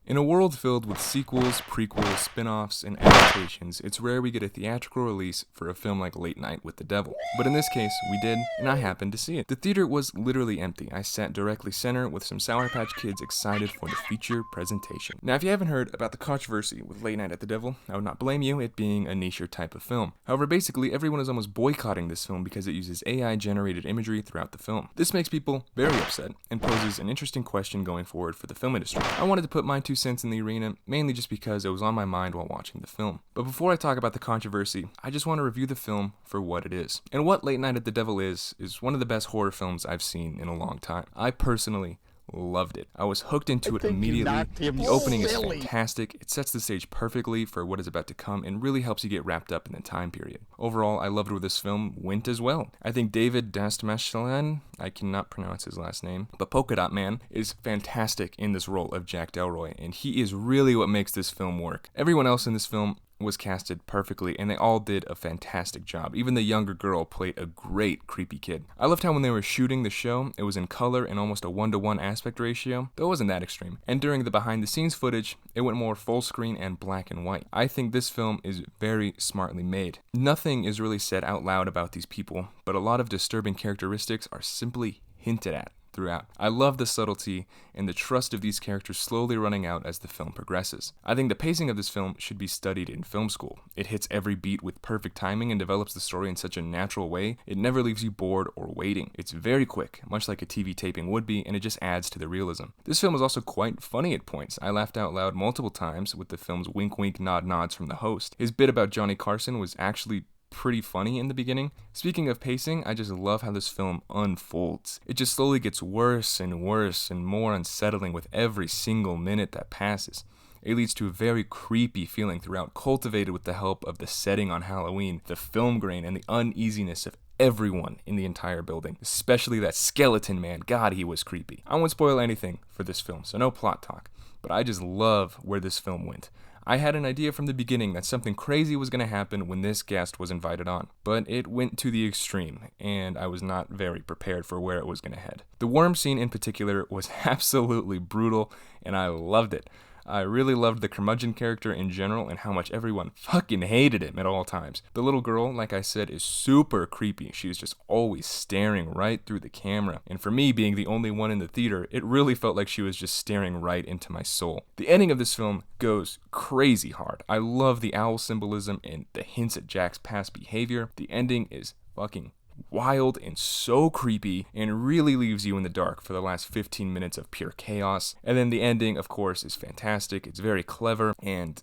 In a world filled with sequels, prequels, spin-offs, and adaptations, it's rare we get a theatrical release for a film like Late Night with the Devil. But in this case, we did, and I happened to see it. The theater was literally empty. I sat directly center with some Sour Patch Kids excited for the feature presentation. Now, if you haven't heard about the controversy with Late Night at the Devil, I would not blame you, it being a niche type of film. However, basically, everyone is almost boycotting this film because it uses AI-generated imagery throughout the film. This makes people very upset and poses an interesting question going forward for the film industry. I wanted to put my 2 cents in the arena, mainly just because it was on my mind while watching the film. But before I talk about the controversy, I just want to review the film for what it is. And what Late Night at the Devil is one of the best horror films I've seen in a long time. I personally loved it. I was hooked into it immediately. The opening is fantastic. It sets the stage perfectly for what is about to come and really helps you get wrapped up in the time period. Overall, I loved where this film went as well. I think David Dastmalchian, I cannot pronounce his last name, but Polka Dot Man is fantastic in this role of Jack Delroy, and he is really what makes this film work. Everyone else in this film was casted perfectly, and they all did a fantastic job. Even the younger girl played a great creepy kid. I loved how when they were shooting the show, it was in color and almost a 1-to-1 aspect ratio, though it wasn't that extreme. And during the behind the scenes footage, it went more full screen and black and white. I think this film is very smartly made. Nothing is really said out loud about these people, but a lot of disturbing characteristics are simply hinted at throughout. I love the subtlety and the trust of these characters slowly running out as the film progresses. I think the pacing of this film should be studied in film school. It hits every beat with perfect timing and develops the story in such a natural way, it never leaves you bored or waiting. It's very quick, much like a TV taping would be, and it just adds to the realism. This film is also quite funny at points. I laughed out loud multiple times with the film's wink wink nod nods from the host. His bit about Johnny Carson was actually pretty funny in the beginning. Speaking of pacing, I just love how this film unfolds. It just slowly gets worse and worse and more unsettling with every single minute that passes. It leads to a very creepy feeling throughout, cultivated with the help of the setting on Halloween, the film grain, and the uneasiness of everyone in the entire building, especially that skeleton man. God, he was creepy. I won't spoil anything for this film, so no plot talk, but I just love where this film went. I had an idea from the beginning that something crazy was going to happen when this guest was invited on, but it went to the extreme, and I was not very prepared for where it was going to head. The worm scene in particular was absolutely brutal, and I loved it. I really loved the curmudgeon character in general and how much everyone fucking hated him at all times. The little girl, like I said, is super creepy. She is just always staring right through the camera. And for me, being the only one in the theater, it really felt like she was just staring right into my soul. The ending of this film goes crazy hard. I love the owl symbolism and the hints at Jack's past behavior. The ending is fucking wild and so creepy and really leaves you in the dark for the last 15 minutes of pure chaos. And then the ending, of course, is fantastic. It's very clever and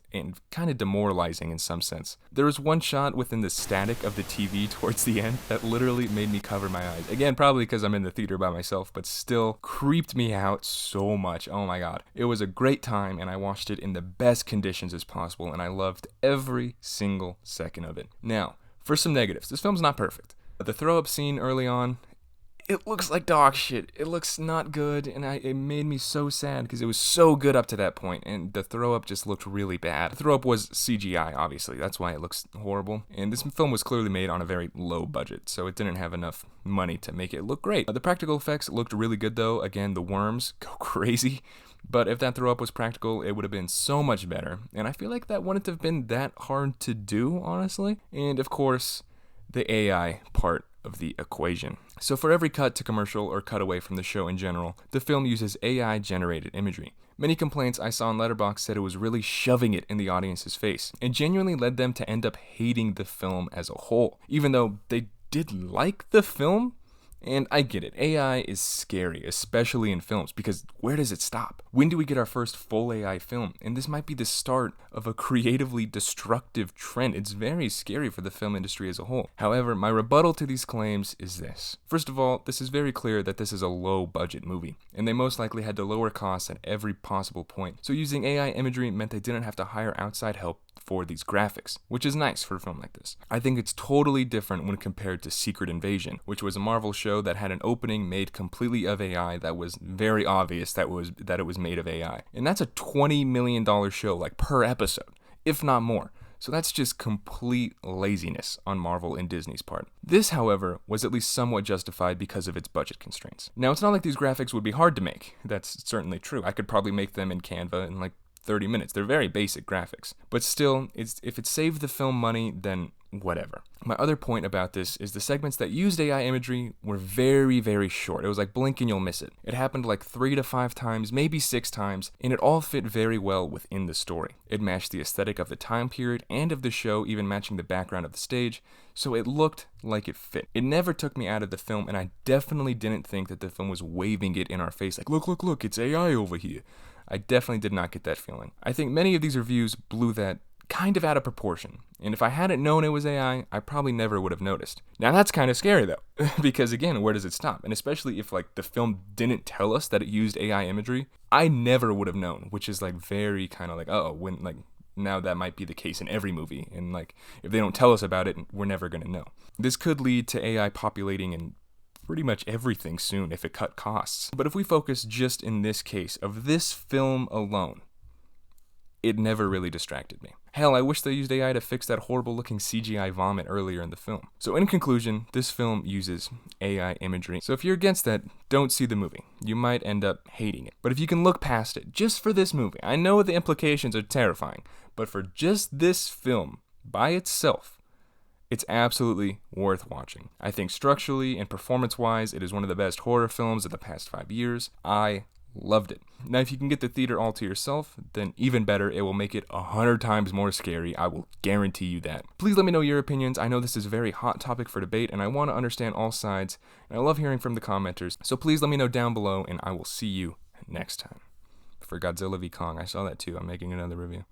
kind of demoralizing in some sense. There was one shot within the static of the TV towards the end that literally made me cover my eyes. Again, probably because I'm in the theater by myself, but still creeped me out so much. Oh my god. It was a great time, and I watched it in the best conditions as possible, and I loved every single second of it. Now, for some negatives, this film's not perfect. The throw-up scene early on, it looks like dog shit. It looks not good, and it made me so sad because it was so good up to that point, and the throw-up just looked really bad. The throw-up was CGI, obviously. That's why it looks horrible. And this film was clearly made on a very low budget, so it didn't have enough money to make it look great. The practical effects looked really good, though. Again, the worms go crazy. But if that throw-up was practical, it would have been so much better. And I feel like that wouldn't have been that hard to do, honestly. And, of course, the AI part of the equation. So for every cut to commercial or cutaway from the show in general, the film uses AI-generated imagery. Many complaints I saw on Letterboxd said it was really shoving it in the audience's face, and genuinely led them to end up hating the film as a whole, even though they did like the film. And I get it, AI is scary, especially in films, because where does it stop? When do we get our first full AI film? And this might be the start of a creatively destructive trend. It's very scary for the film industry as a whole. However, my rebuttal to these claims is this. First of all, this is very clear that this is a low-budget movie, and they most likely had to lower costs at every possible point. So using AI imagery meant they didn't have to hire outside help for these graphics, which is nice for a film like this. I think it's totally different when compared to Secret Invasion, which was a Marvel show that had an opening made completely of AI that was very obvious that it was made of AI. And that's a $20 million show, like per episode, if not more. So that's just complete laziness on Marvel and Disney's part. This, however, was at least somewhat justified because of its budget constraints. Now, it's not like these graphics would be hard to make. That's certainly true. I could probably make them in Canva in like 30 minutes. They're very basic graphics. But still, if it saved the film money, then whatever. My other point about this is the segments that used AI imagery were very, very short. It was like blink and you'll miss it. It happened like 3 to 5 times, maybe 6 times, and it all fit very well within the story. It matched the aesthetic of the time period and of the show, even matching the background of the stage, so it looked like it fit. It never took me out of the film, and I definitely didn't think that the film was waving it in our face like, look, look, look, it's AI over here. I definitely did not get that feeling. I think many of these reviews blew that kind of out of proportion, and if I hadn't known it was AI, I probably never would have noticed. Now that's kind of scary though, because again, where does it stop? And especially if like the film didn't tell us that it used AI imagery, I never would have known, which is like very kind of like, when like now that might be the case in every movie, and like if they don't tell us about it, we're never gonna know. This could lead to AI populating in pretty much everything soon if it cut costs. But if we focus just in this case of this film alone, it never really distracted me. Hell, I wish they used AI to fix that horrible looking CGI vomit earlier in the film. So in conclusion, this film uses AI imagery. So if you're against that, don't see the movie. You might end up hating it. But if you can look past it, just for this movie, I know the implications are terrifying, but for just this film by itself, it's absolutely worth watching. I think structurally and performance-wise, it is one of the best horror films of the past 5 years. I loved it. Now, if you can get the theater all to yourself, then even better, it will make it 100 times more scary. I will guarantee you that. Please let me know your opinions. I know this is a very hot topic for debate, and I want to understand all sides, and I love hearing from the commenters. So please let me know down below, and I will see you next time. For Godzilla v Kong, I saw that too. I'm making another review.